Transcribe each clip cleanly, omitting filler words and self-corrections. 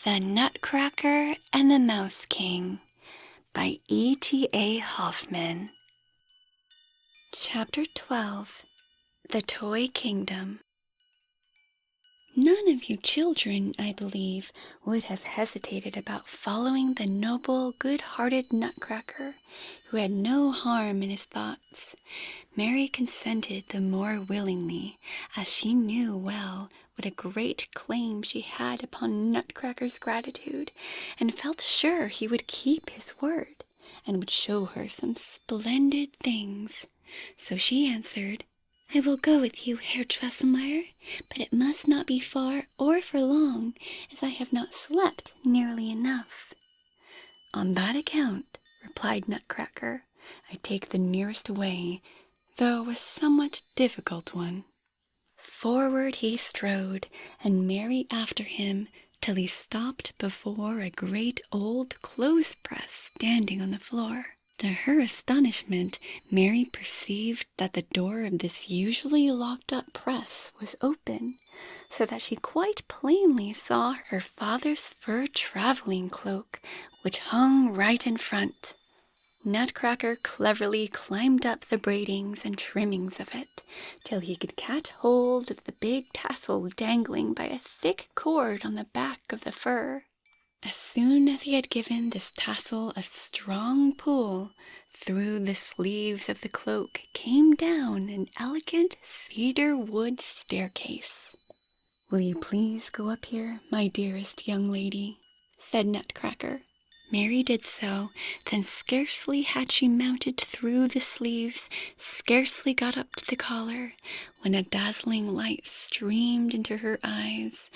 The Nutcracker and the Mouse King by ETA Hoffman. Chapter 12. The Toy Kingdom. None of you children, I believe, would have hesitated about following the noble, good-hearted Nutcracker, who had no harm in his thoughts. Mary consented the more willingly, as she knew well what a great claim she had upon Nutcracker's gratitude, and felt sure he would keep his word, and would show her some splendid things. So she answered, "I will go with you, Herr Drosselmeyer, but it must not be far or for long, as I have not slept nearly enough." "On that account," replied Nutcracker, "I take the nearest way, though a somewhat difficult one." Forward he strode, and Mary after him, till he stopped before a great old clothes-press standing on the floor. To her astonishment, Mary perceived that the door of this usually locked-up press was open, so that she quite plainly saw her father's fur traveling cloak, which hung right in front. Nutcracker cleverly climbed up the braidings and trimmings of it, till he could catch hold of the big tassel dangling by a thick cord on the back of the fur. As soon as he had given this tassel a strong pull, through the sleeves of the cloak came down an elegant cedar wood staircase. "Will you please go up here, my dearest young lady?" said Nutcracker. Mary did so. Then scarcely had she mounted through the sleeves, scarcely got up to the collar, when a dazzling light streamed into her eyes,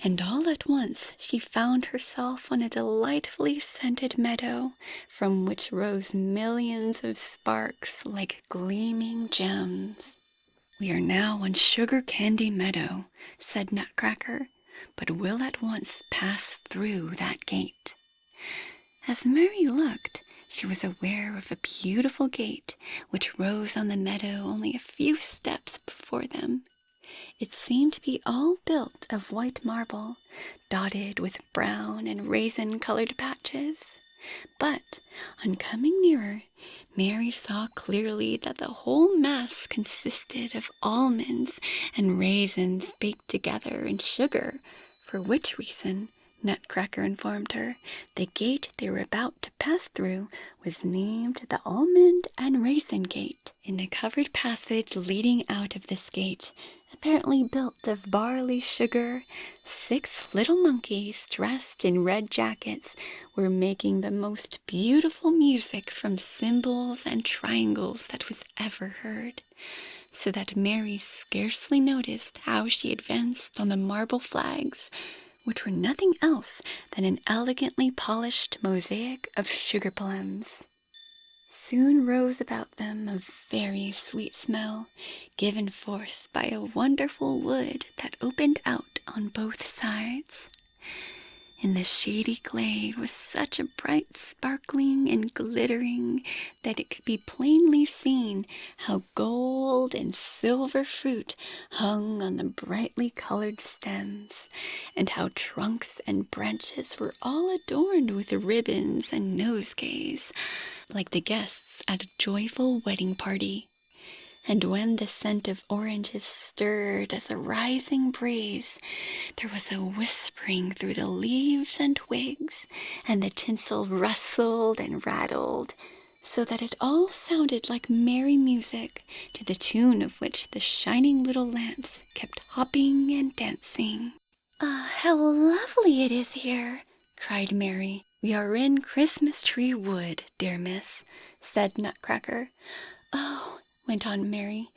and all at once she found herself on a delightfully scented meadow, from which rose millions of sparks like gleaming gems. "We are now on Sugar Candy Meadow," said Nutcracker, "but will at once pass through that gate." As Mary looked, she was aware of a beautiful gate which rose on the meadow only a few steps before them. It seemed to be all built of white marble, dotted with brown and raisin-colored patches. But, on coming nearer, Mary saw clearly that the whole mass consisted of almonds and raisins baked together in sugar, for which reason, Nutcracker informed her, the gate they were about to pass through was named the Almond and Raisin Gate. In a covered passage leading out of this gate, apparently built of barley sugar, 6 little monkeys dressed in red jackets were making the most beautiful music from cymbals and triangles that was ever heard, so that Mary scarcely noticed how she advanced on the marble flags, which were nothing else than an elegantly polished mosaic of sugar plums. Soon rose about them a very sweet smell, given forth by a wonderful wood that opened out on both sides. In the shady glade was such a bright sparkling and glittering that it could be plainly seen how gold and silver fruit hung on the brightly colored stems, and how trunks and branches were all adorned with ribbons and nosegays, like the guests at a joyful wedding party. And when the scent of oranges stirred as a rising breeze, there was a whispering through the leaves and twigs, and the tinsel rustled and rattled, so that it all sounded like merry music, to the tune of which the shining little lamps kept hopping and dancing. "Ah, how lovely it is here!" cried Mary. "We are in Christmas Tree Wood, dear miss," said Nutcracker. "Oh," went on Mary,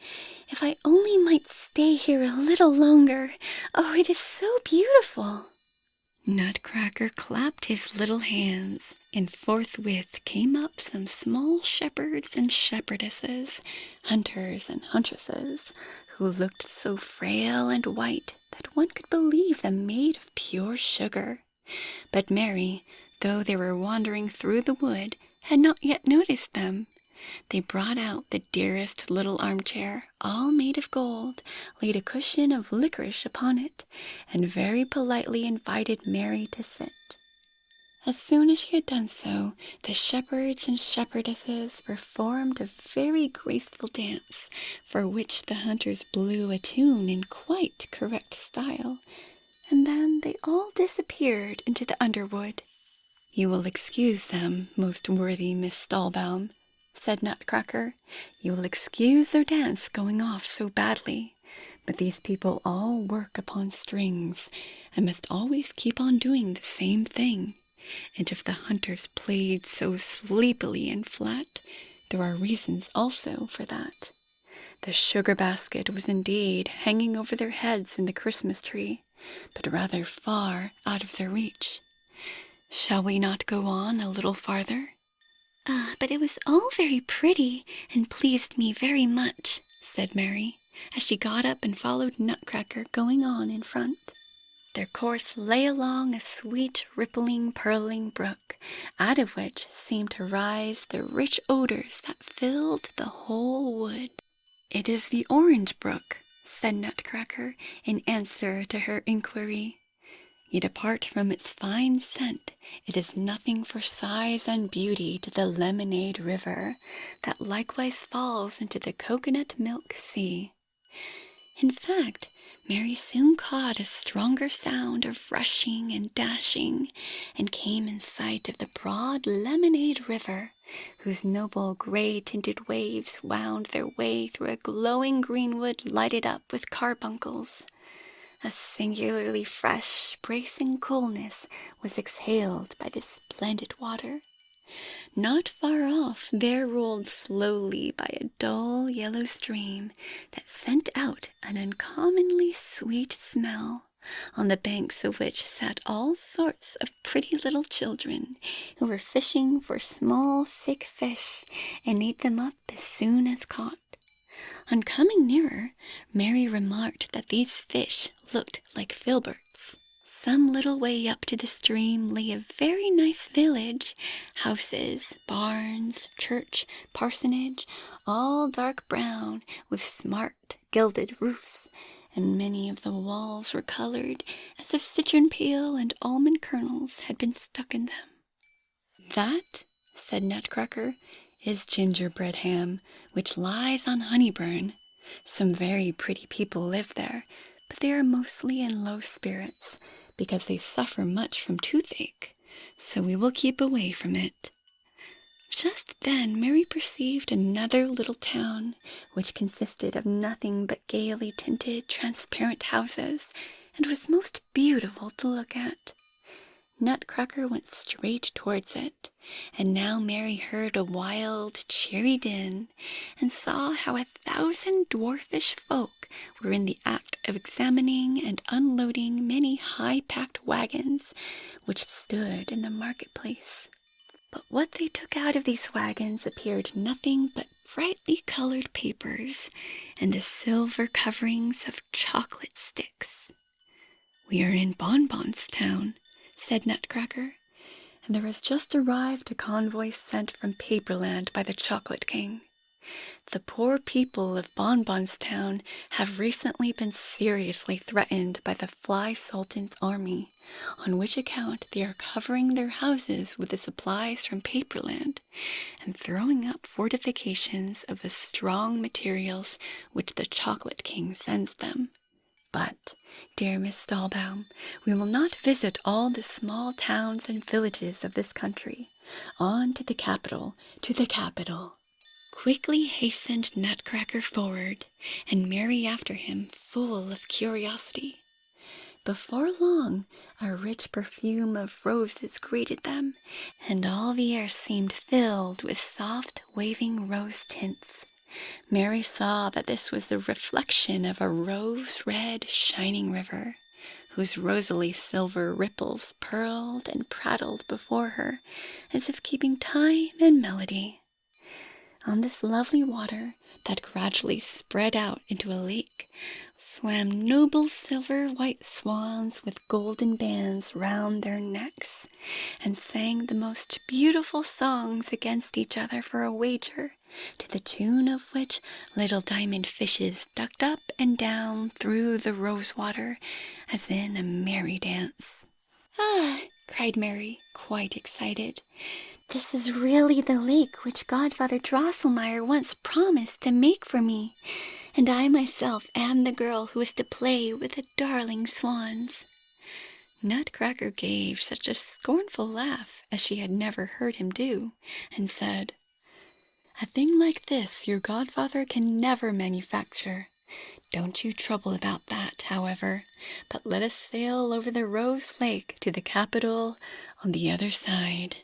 "if I only might stay here a little longer! Oh, it is so beautiful!" Nutcracker clapped his little hands, and forthwith came up some small shepherds and shepherdesses, hunters and huntresses, who looked so frail and white that one could believe them made of pure sugar. But Mary, though they were wandering through the wood, had not yet noticed them. They brought out the dearest little armchair, all made of gold, laid a cushion of licorice upon it, and very politely invited Mary to sit. As soon as she had done so, the shepherds and shepherdesses performed a very graceful dance, for which the hunters blew a tune in quite correct style, and then they all disappeared into the underwood. "You will excuse them, most worthy Miss Stallbaum," said Nutcracker. "You will excuse their dance going off so badly. But these people all work upon strings, and must always keep on doing the same thing. And if the hunters played so sleepily and flat, there are reasons also for that. The sugar basket was indeed hanging over their heads in the Christmas tree, but rather far out of their reach. Shall we not go on a little farther?" "But it was all very pretty, and pleased me very much," said Mary, as she got up and followed Nutcracker going on in front. Their course lay along a sweet, rippling, purling brook, out of which seemed to rise the rich odors that filled the whole wood. "It is the orange brook," said Nutcracker, in answer to her inquiry. "Yet apart from its fine scent, it is nothing for size and beauty to the lemonade river, that likewise falls into the coconut milk sea." In fact, Mary soon caught a stronger sound of rushing and dashing, and came in sight of the broad lemonade river, whose noble gray-tinted waves wound their way through a glowing greenwood lighted up with carbuncles. A singularly fresh, bracing coolness was exhaled by this splendid water. Not far off there rolled slowly by a dull yellow stream that sent out an uncommonly sweet smell, on the banks of which sat all sorts of pretty little children, who were fishing for small, thick fish, and ate them up as soon as caught. On coming nearer, Mary remarked that these fish looked like filberts. Some little way up to the stream lay a very nice village, houses, barns, church, parsonage, all dark brown, with smart gilded roofs, and many of the walls were colored as if citron peel and almond kernels had been stuck in them. "That," said Nutcracker, "is gingerbread ham, which lies on Honeyburn. Some very pretty people live there, but they are mostly in low spirits, because they suffer much from toothache, so we will keep away from it." Just then Mary perceived another little town, which consisted of nothing but gaily tinted, transparent houses, and was most beautiful to look at. Nutcracker went straight towards it, and now Mary heard a wild, cheery din, and saw how 1,000 dwarfish folk were in the act of examining and unloading many high-packed wagons which stood in the marketplace. But what they took out of these wagons appeared nothing but brightly colored papers and the silver coverings of chocolate sticks. "We are in Bonbon's town," said Nutcracker, "and there has just arrived a convoy sent from Paperland by the Chocolate King. The poor people of Bonbon's town have recently been seriously threatened by the Fly Sultan's army, on which account they are covering their houses with the supplies from Paperland, and throwing up fortifications of the strong materials which the Chocolate King sends them. But, dear Miss Stallbaum, we will not visit all the small towns and villages of this country. On to the capital, to the capital." Quickly hastened Nutcracker forward, and Mary after him, full of curiosity. Before long, a rich perfume of roses greeted them, and all the air seemed filled with soft, waving rose tints. Mary saw that this was the reflection of a rose-red, shining river, whose rosily silver ripples purled and prattled before her, as if keeping time and melody. On this lovely water that gradually spread out into a lake swam noble silver-white swans with golden bands round their necks, and sang the most beautiful songs against each other for a wager, to the tune of which little diamond fishes ducked up and down through the rosewater as in a merry dance. "Ah!" cried Mary, quite excited. "This is really the lake which Godfather Drosselmeyer once promised to make for me, and I myself am the girl who is to play with the darling swans." Nutcracker gave such a scornful laugh as she had never heard him do, and said, "A thing like this your godfather can never manufacture. Don't you trouble about that, however, but let us sail over the Rose Lake to the capital on the other side."